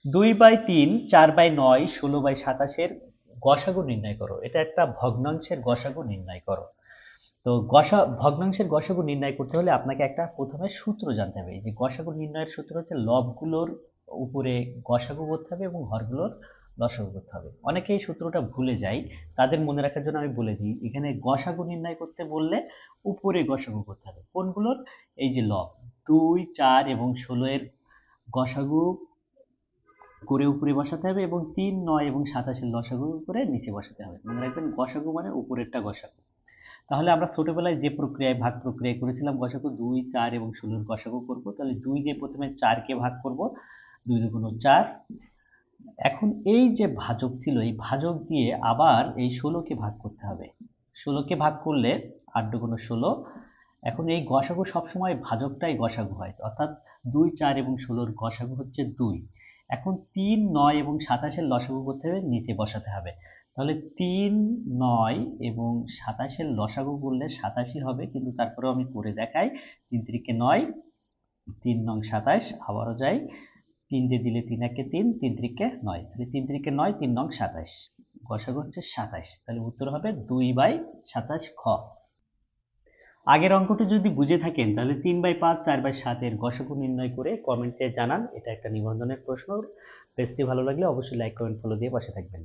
2/3, 4/9, 16/27 গসাগু নির্ণয় করো। এটা একটা ভগ্নাংশের গসাগু নির্ণয় করো। তো ভগ্নাংশের গসাগু নির্ণয় করতে হলে আপনাকে একটা প্রথমে সূত্র জানতে হবে। এই যে গসাগু নির্ণয়ের সূত্র হচ্ছে লবগুলোর উপরে গসাগু করতে হবে এবং হরগুলোর লসাগু করতে হবে। অনেকে এই সূত্রটা ভুলে যায়, তাদের মনে রাখার জন্য আমি বলে দিই। এখানে গসাগু নির্ণয় করতে বললে উপরে গসাগু করতে হবে কোনগুলোর? এই যে লব 2, 4 এবং 16 এর গসাগু করে উপরে বসাতে হবে এবং 3, 9 এবং 27 এর লসাগু করে নিচে বসাতে হবে। মনে রাখবেন গসাগু মানে উপরেরটা গসাগু। তাহলে আমরা ছোটবেলায় যে প্রক্রিয়ায় ভাগ প্রক্রিয়া করেছিলাম গসাগু 2, 4 এবং 16 এর গসাগু করব। তাহলে 2 দিয়ে প্রথমে 4 কে ভাগ করব, 2 দুগুণ 4। এখন এই যে ভাজক ছিল এই ভাজক দিয়ে আবার এই 16 কে ভাগ করতে হবে। 16 কে ভাগ করলে 8 দুগুণ 16। এখন এই গসাগু সবসময় ভাজকটাই গসাগু হয়, অর্থাৎ 2, 4 এবং 16 এর গসাগু হচ্ছে 2। এখন 3, 9 এবং 27 এর লসাগু করতে হবে, নিচে বসাতে হবে। তাহলে 3, 9 এবং 27 এর লসাগু করলে 87 হবে, কিন্তু তারপরেও আমি করে দেখাই। 3 তিরিকে 9, 3 নং 27, আবারও যাই। 3 দিয়ে দিলে 3 একে 3, 3 তিরিকে 9, তাহলে 3 তিরিকে 9, 3 নং 27, গসাগু হচ্ছে 27। তাহলে উত্তর হবে 2/27 খ। আগের অঙ্কটি যদি বুঝে থাকেন তাহলে 3/5, 4/7 এর গসাগু নির্ণয় করে কমেন্টে জানান। এটা একটা নিবন্ধনের প্রশ্ন। পেজটি ভালো লাগলে অবশ্যই লাইক, কমেন্ট, ফলো দিয়ে পাশে থাকবেন।